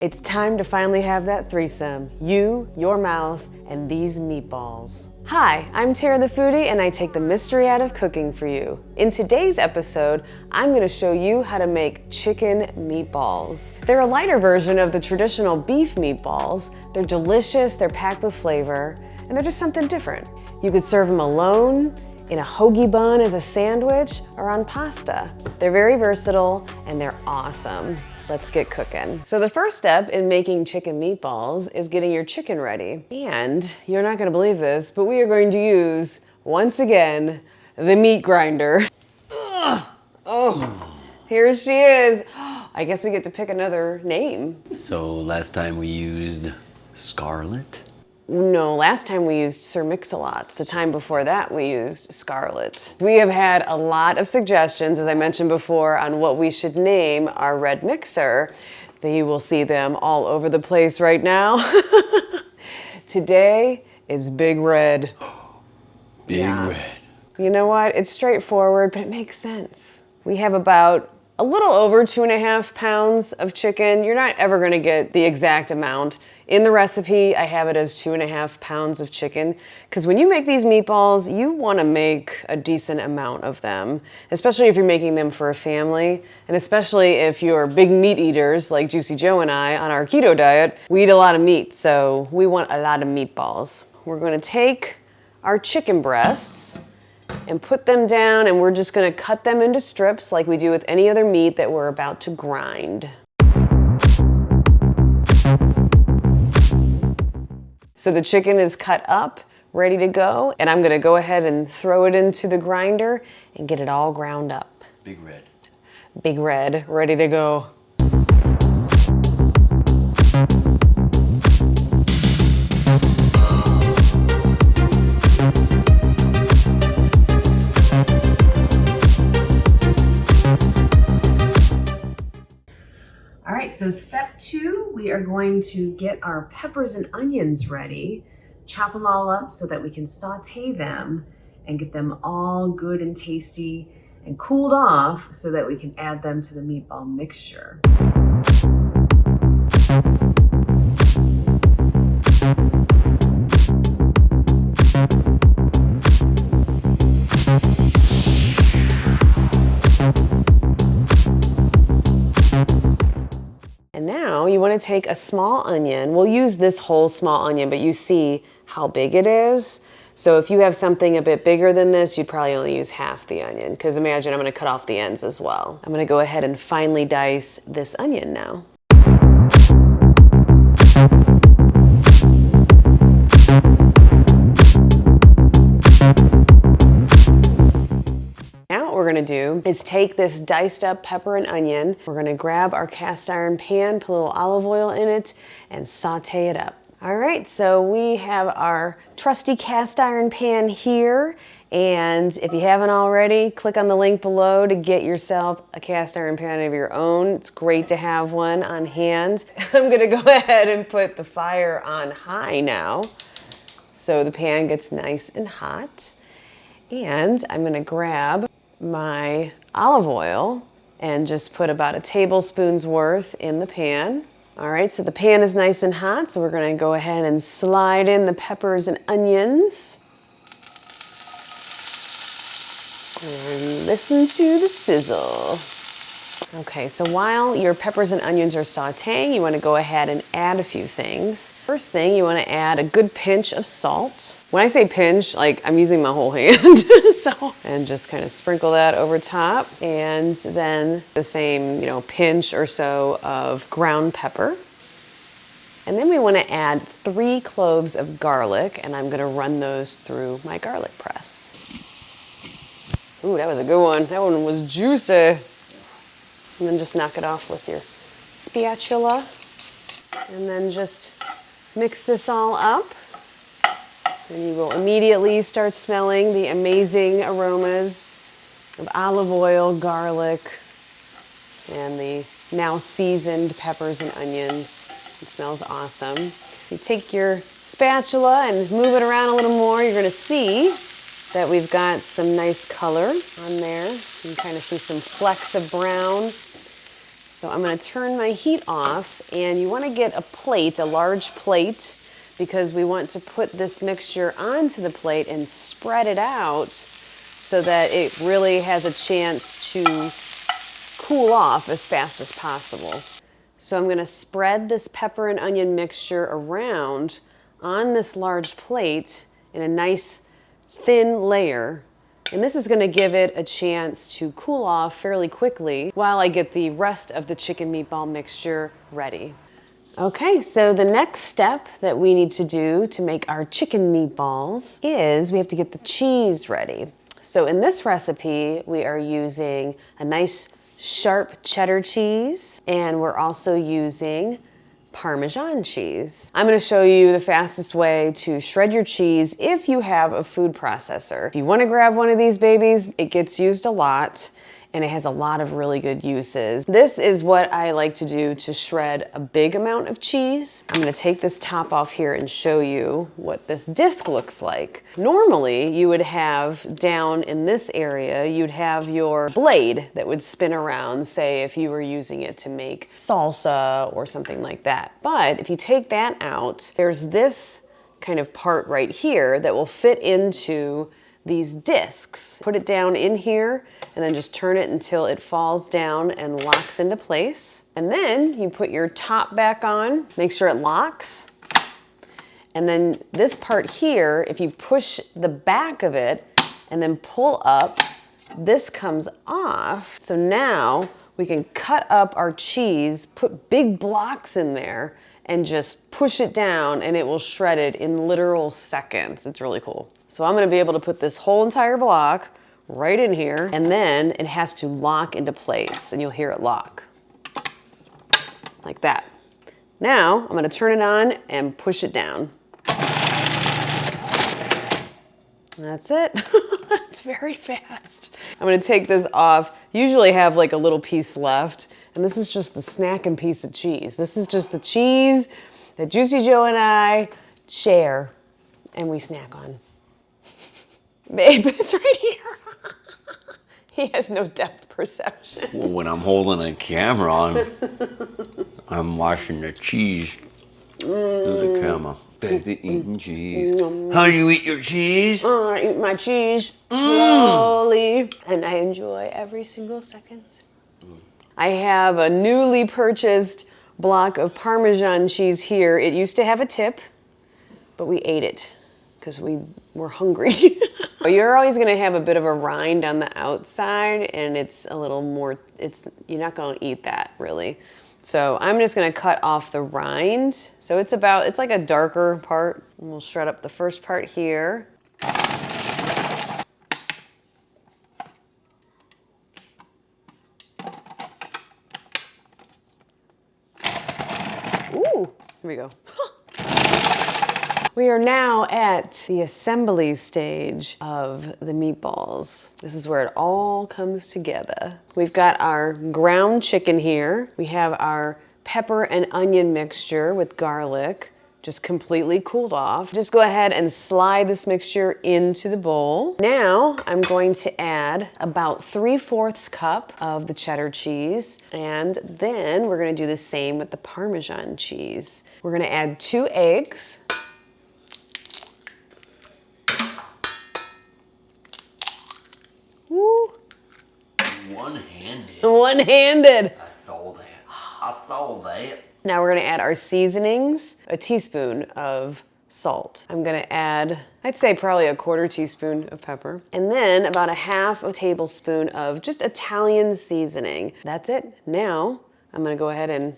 It's time to finally have that threesome. You, your mouth, and these meatballs. Hi, I'm Tara the Foodie, and I take the mystery out of cooking for you. In today's episode, I'm gonna show you how to make chicken meatballs. They're a lighter version of the traditional beef meatballs. They're delicious, they're packed with flavor, and they're just something different. You could serve them alone, in a hoagie bun as a sandwich, or on pasta. They're very versatile, and they're awesome. Let's get cooking. So the first step in making chicken meatballs is getting your chicken ready. And you're not gonna believe this, but we are going to use, once again, the meat grinder. Ugh. Oh, here she is. I guess we get to pick another name. So last time we used Scarlet? No, last time we used Sir Mix-a-Lot. The time before that we used Scarlet. We have had a lot of suggestions, as I mentioned before, on what we should name our red mixer. You will see them all over the place right now. Today is Big Red. Big Red. You know what? It's straightforward, but it makes sense. We have about a little over 2.5 pounds of chicken. You're not ever gonna get the exact amount. In the recipe, I have it as 2.5 pounds of chicken, because when you make these meatballs, you wanna make a decent amount of them, especially if you're making them for a family, and especially if you're big meat eaters like Juicy Joe and I on our keto diet. We eat a lot of meat, so we want a lot of meatballs. We're gonna take our chicken breasts and put them down, and we're just gonna cut them into strips like we do with any other meat that we're about to grind. So the chicken is cut up, ready to go, and I'm gonna go ahead and throw it into the grinder and get it all ground up. Big Red. Big Red, ready to go. All right, so step 2, we are going to get our peppers and onions ready, chop them all up so that we can saute them and get them all good and tasty and cooled off so that we can add them to the meatball mixture. And now you want to take a small onion. We'll use this whole small onion, but you see how big it is. So if you have something a bit bigger than this, you'd probably only use half the onion, because imagine I'm going to cut off the ends as well. I'm going to go ahead and finely dice this onion now. What we're gonna do is take this diced up pepper and onion. We're gonna grab our cast iron pan, put a little olive oil in it, and saute it up. All right, so we have our trusty cast iron pan here. And if you haven't already, click on the link below to get yourself a cast iron pan of your own. It's great to have one on hand. I'm gonna go ahead and put the fire on high now, so the pan gets nice and hot. And I'm gonna grab my olive oil and just put about a tablespoon's worth in the pan. All right, so the pan is nice and hot, so we're gonna go ahead and slide in the peppers and onions. And listen to the sizzle. Okay, so while your peppers and onions are sauteing, you want to go ahead and add a few things. First thing, you want to add a good pinch of salt. When I say pinch, like I'm using my whole hand. And just kind of sprinkle that over top. And then the same, pinch or so of ground pepper. And then we want to add 3 cloves of garlic, and I'm going to run those through my garlic press. Ooh, that was a good one. That one was juicy. And then just knock it off with your spatula. And then just mix this all up. And you will immediately start smelling the amazing aromas of olive oil, garlic, and the now seasoned peppers and onions. It smells awesome. You take your spatula and move it around a little more. You're gonna see that we've got some nice color on there. You can kind of see some flecks of brown. So I'm gonna turn my heat off, and you wanna get a plate, a large plate, because we want to put this mixture onto the plate and spread it out so that it really has a chance to cool off as fast as possible. So I'm gonna spread this pepper and onion mixture around on this large plate in a nice thin layer. And this is gonna give it a chance to cool off fairly quickly while I get the rest of the chicken meatball mixture ready. Okay, so the next step that we need to do to make our chicken meatballs is we have to get the cheese ready. So in this recipe, we are using a nice sharp cheddar cheese, and we're also using Parmesan cheese. I'm gonna show you the fastest way to shred your cheese if you have a food processor. If you wanna grab one of these babies, it gets used a lot, and it has a lot of really good uses. This is what I like to do to shred a big amount of cheese. I'm gonna take this top off here and show you what this disc looks like. Normally, you would have down in this area, you'd have your blade that would spin around, say if you were using it to make salsa or something like that. But if you take that out, there's this kind of part right here that will fit into these discs. Put it down in here and then just turn it until it falls down and locks into place. And then you put your top back on, make sure it locks. And then this part here, if you push the back of it and then pull up, this comes off. So now we can cut up our cheese, put big blocks in there, and just push it down, and it will shred it in literal seconds. It's really cool. So I'm gonna be able to put this whole entire block right in here, and then it has to lock into place, and you'll hear it lock. Like that. Now, I'm gonna turn it on and push it down. That's it. It's very fast. I'm gonna take this off. Usually have like a little piece left, and this is just the snacking piece of cheese. This is just the cheese that Juicy Joe and I share and we snack on. Babe, it's right here. He has no depth perception. Well, when I'm holding a camera, I'm watching the cheese through the camera. Baby eating cheese. How do you eat your cheese? I eat my cheese slowly, and I enjoy every single second. I have a newly purchased block of Parmesan cheese here. It used to have a tip, but we ate it because we were hungry. You're always gonna have a bit of a rind on the outside, and it's a little more, you're not gonna eat that really. So I'm just gonna cut off the rind. So it's like a darker part. And we'll shred up the first part here. Ooh, here we go. We are now at the assembly stage of the meatballs. This is where it all comes together. We've got our ground chicken here. We have our pepper and onion mixture with garlic, just completely cooled off. Just go ahead and slide this mixture into the bowl. Now I'm going to add about 3/4 cup of the cheddar cheese, and then we're gonna do the same with the Parmesan cheese. We're gonna add 2 eggs. Woo. One-handed. One-handed. I saw that. I saw that. Now we're gonna add our seasonings, a teaspoon of salt. I'm gonna add, I'd say probably a 1/4 teaspoon of pepper, and then about a 1/2 tablespoon of just Italian seasoning. That's it. Now I'm gonna go ahead and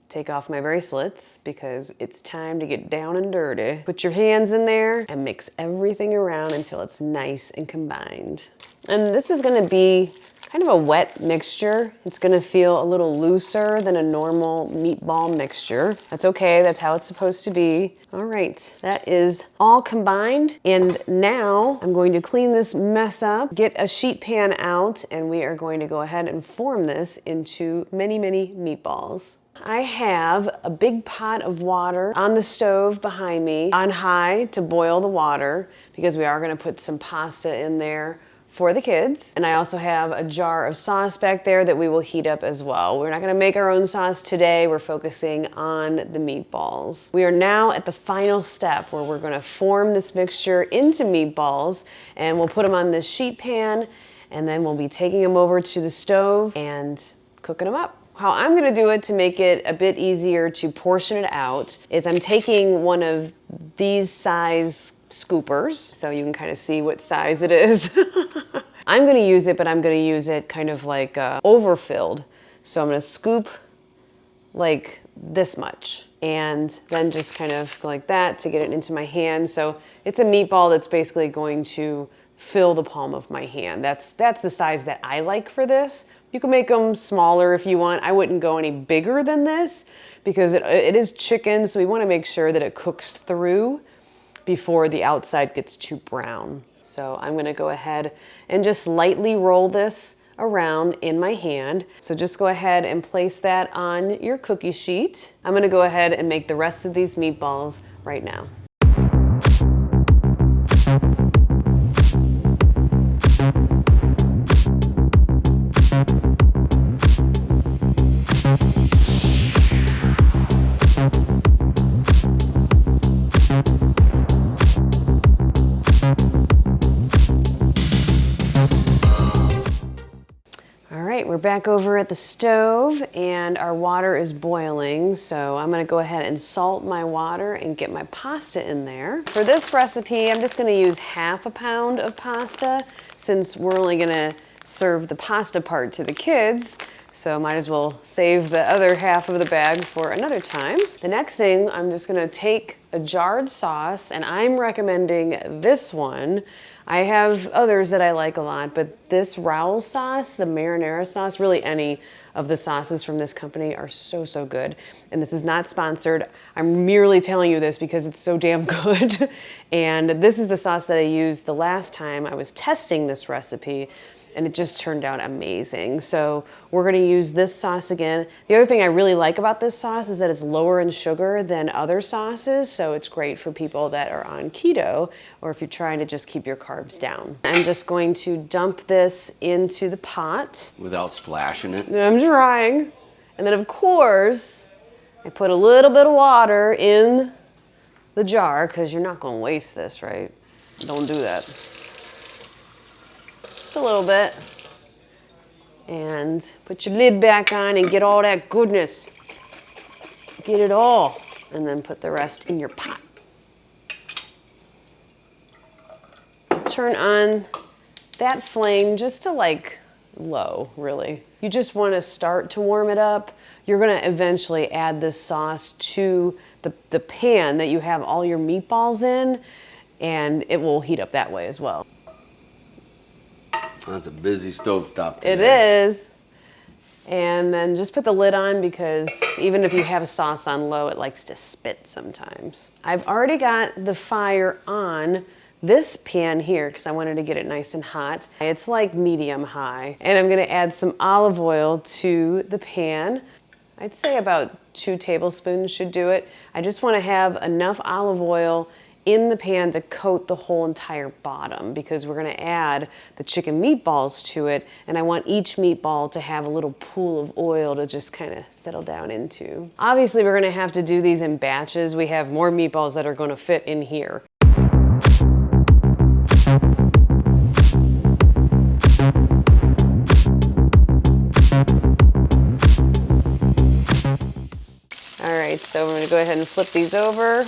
take off my bracelets because it's time to get down and dirty. Put your hands in there and mix everything around until it's nice and combined. And this is gonna be kind of a wet mixture. It's gonna feel a little looser than a normal meatball mixture. That's okay, that's how it's supposed to be. All right, that is all combined. And now I'm going to clean this mess up, get a sheet pan out, and we are going to go ahead and form this into many, many meatballs. I have a big pot of water on the stove behind me on high to boil the water because we are gonna put some pasta in there for the kids. And I also have a jar of sauce back there that we will heat up as well. We're not gonna make our own sauce today. We're focusing on the meatballs. We are now at the final step where we're gonna form this mixture into meatballs, and we'll put them on this sheet pan, and then we'll be taking them over to the stove and cooking them up. How I'm gonna do it to make it a bit easier to portion it out is I'm taking one of these size scoopers, so you can kind of see what size it is. I'm gonna use it, but I'm gonna use it kind of like overfilled. So I'm gonna scoop like this much, and then just kind of go like that to get it into my hand. So it's a meatball that's basically going to fill the palm of my hand. That's the size that I like for this. You can make them smaller if you want. I wouldn't go any bigger than this because it is chicken, so we want to make sure that it cooks through before the outside gets too brown. So I'm gonna go ahead and just lightly roll this around in my hand. So just go ahead and place that on your cookie sheet. I'm gonna go ahead and make the rest of these meatballs right now. We're back over at the stove and our water is boiling, so I'm gonna go ahead and salt my water and get my pasta in there. For this recipe, I'm just gonna use half a pound of pasta since we're only gonna serve the pasta part to the kids, so might as well save the other half of the bag for another time. The next thing, I'm just gonna take a jarred sauce, and I'm recommending this one. I have others that I like a lot, but this Raoul sauce, the marinara sauce, really any of the sauces from this company are so, so good. And this is not sponsored. I'm merely telling you this because it's so damn good. And this is the sauce that I used the last time I was testing this recipe, and it just turned out amazing. So we're gonna use this sauce again. The other thing I really like about this sauce is that it's lower in sugar than other sauces, so it's great for people that are on keto or if you're trying to just keep your carbs down. I'm just going to dump this into the pot. Without splashing it? I'm trying. And then of course, I put a little bit of water in the jar because you're not gonna waste this, right? Don't do that. A little bit, and put your lid back on and get all that goodness. Get it all, and then put the rest in your pot. Turn on that flame just to like low, really. You just want to start to warm it up. You're going to eventually add this sauce to the pan that you have all your meatballs in, and it will heat up that way as well. That's a busy stovetop today. It is. And then just put the lid on because even if you have a sauce on low, it likes to spit sometimes. I've already got the fire on this pan here because I wanted to get it nice and hot. It's like medium high. And I'm gonna add some olive oil to the pan. I'd say about 2 tablespoons should do it. I just wanna have enough olive oil in the pan to coat the whole entire bottom because we're gonna add the chicken meatballs to it, and I want each meatball to have a little pool of oil to just kind of settle down into. Obviously, we're gonna have to do these in batches. We have more meatballs that are gonna fit in here. All right, so we're gonna go ahead and flip these over.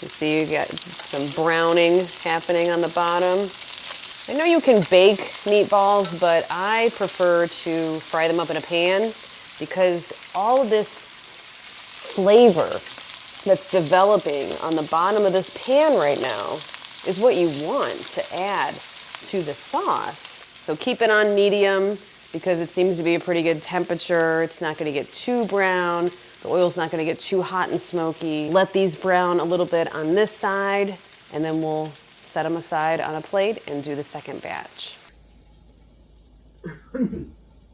You see you got some browning happening on the bottom. I know you can bake meatballs, but I prefer to fry them up in a pan because all of this flavor that's developing on the bottom of this pan right now is what you want to add to the sauce. So keep it on medium because it seems to be a pretty good temperature. It's not gonna get too brown. The oil's not gonna get too hot and smoky. Let these brown a little bit on this side, and then we'll set them aside on a plate and do the second batch.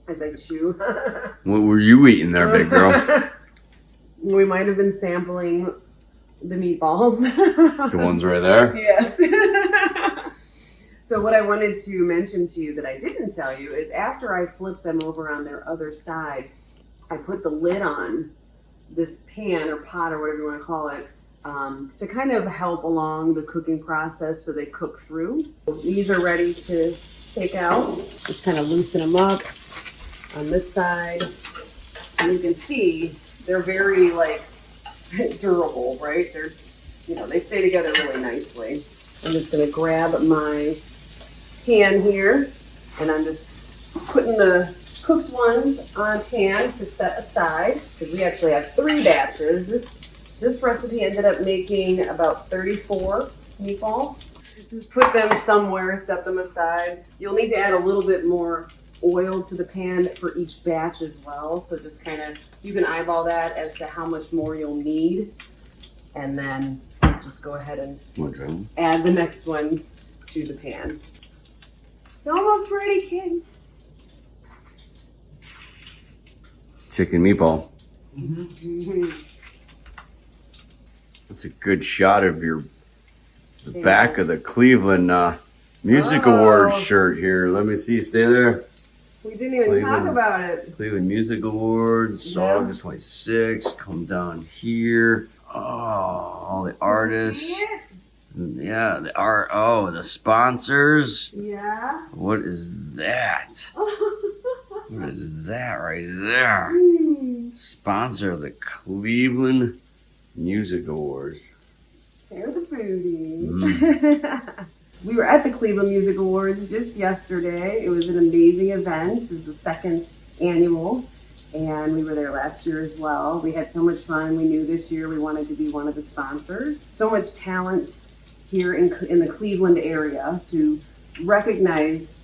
As I chew. What were you eating there, big girl? We might have been sampling the meatballs. The ones right there? Yes. So what I wanted to mention to you that I didn't tell you is after I flip them over on their other side, I put the lid on this pan or pot or whatever you want to call it to kind of help along the cooking process so they cook through. These are ready to take out. Just kind of loosen them up on this side. And you can see they're very like durable, right? They're, you know, they stay together really nicely. I'm just gonna grab my pan here and I'm just putting the cooked ones on pan to set aside because we actually have 3 batches. This recipe ended up making about 34 meatballs. Just put them somewhere, set them aside. You'll need to add a little bit more oil to the pan for each batch as well. So just kind of, you can eyeball that as to how much more you'll need. And then just go ahead and add the next ones to the pan. It's almost ready, kids. Chicken meatball. Mm-hmm. That's a good shot of the back of the Cleveland Music Awards shirt here. Let me see. Stay there. We didn't even talk about it. Cleveland Music Awards, August 26th. Come down here. Oh, all the artists. Yeah, the art. Oh, the sponsors. Yeah. What is that? What is that right there? Sponsor of the Cleveland Music Awards. There's the foodie. We were at the Cleveland Music Awards just yesterday. It was an amazing event. It was the 2nd annual, and we were there last year as well. We had so much fun. We knew this year we wanted to be one of the sponsors. So much talent here in the Cleveland area to recognize,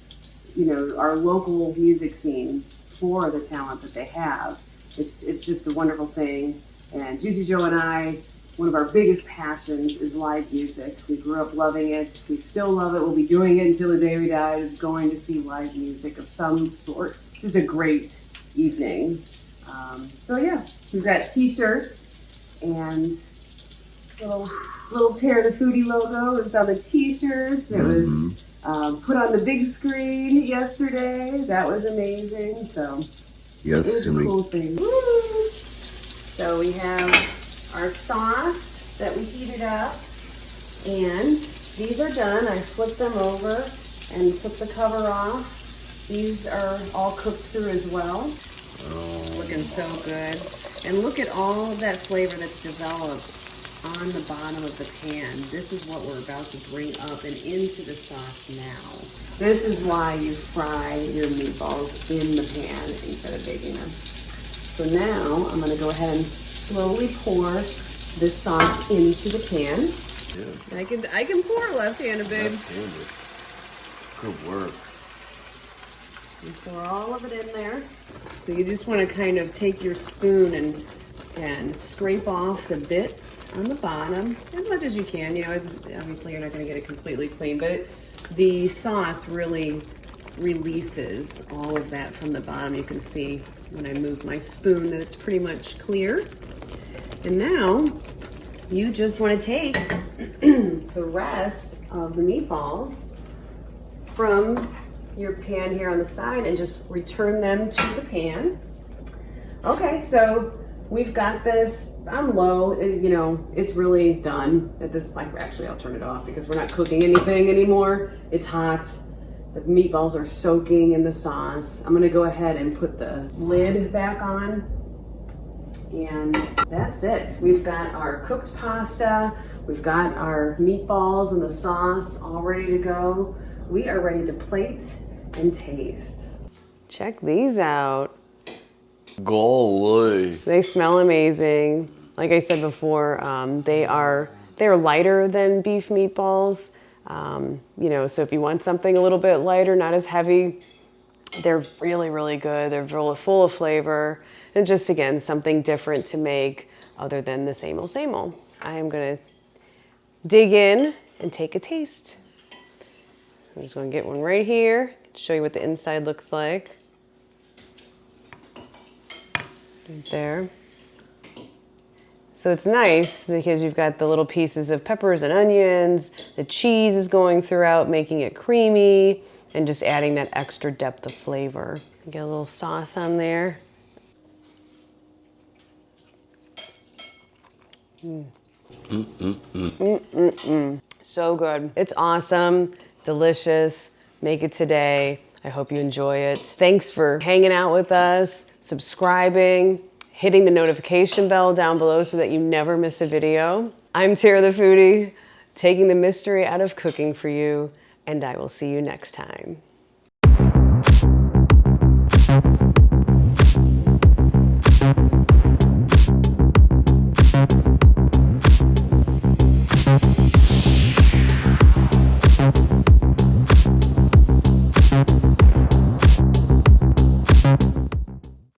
you know, our local music scene for the talent that they have. It's just a wonderful thing. And Juicy Joe and I, one of our biggest passions is live music. We grew up loving it. We still love it. We'll be doing it until the day we die, is going to see live music of some sort. Just a great evening. So yeah, we've got t-shirts and little Tear the Foodie logo is on the t-shirts. It was put on the big screen yesterday. That was amazing. So yes, it was a cool thing. Woo! So we have our sauce that we heated up, and these are done. I flipped them over and took the cover off. These are all cooked through as well. Oh. Looking so good. And look at all of that flavor that's developed on the bottom of the pan. This is what we're about to bring up and into the sauce now. This is why you fry your meatballs in the pan instead of baking them. So now I'm gonna go ahead and slowly pour this sauce into the pan. Yeah. I can pour left-handed, babe. Left-handed. Good work. You pour all of it in there. So you just want to kind of take your spoon and scrape off the bits on the bottom as much as you can. You know, obviously you're not going to get it completely clean, but the sauce really releases all of that from the bottom. You can see when I move my spoon that it's pretty much clear. And now you just want to take the rest of the meatballs from your pan here on the side and just return them to the pan. Okay, so we've got this on low. You know, it's really done at this point. Actually, I'll turn it off because we're not cooking anything anymore. It's hot. The meatballs are soaking in the sauce. I'm gonna go ahead and put the lid back on. And that's it. We've got our cooked pasta. We've got our meatballs and the sauce all ready to go. We are ready to plate and taste. Check these out. Golly. They smell amazing. Like I said before, they're lighter than beef meatballs. You know, so if you want something a little bit lighter, not as heavy, they're really, really good. They're full of flavor. And just, again, something different to make other than the same old, same old. I am gonna dig in and take a taste. I'm just gonna get one right here, show you what the inside looks like. Right there. So it's nice because you've got the little pieces of peppers and onions, the cheese is going throughout, making it creamy, and just adding that extra depth of flavor. Get a little sauce on there. So good. It's awesome, delicious. Make it today. I hope you enjoy it. Thanks for hanging out with us, subscribing, hitting the notification bell down below so that you never miss a video. I'm Tara the Foodie, taking the mystery out of cooking for you, and I will see you next time.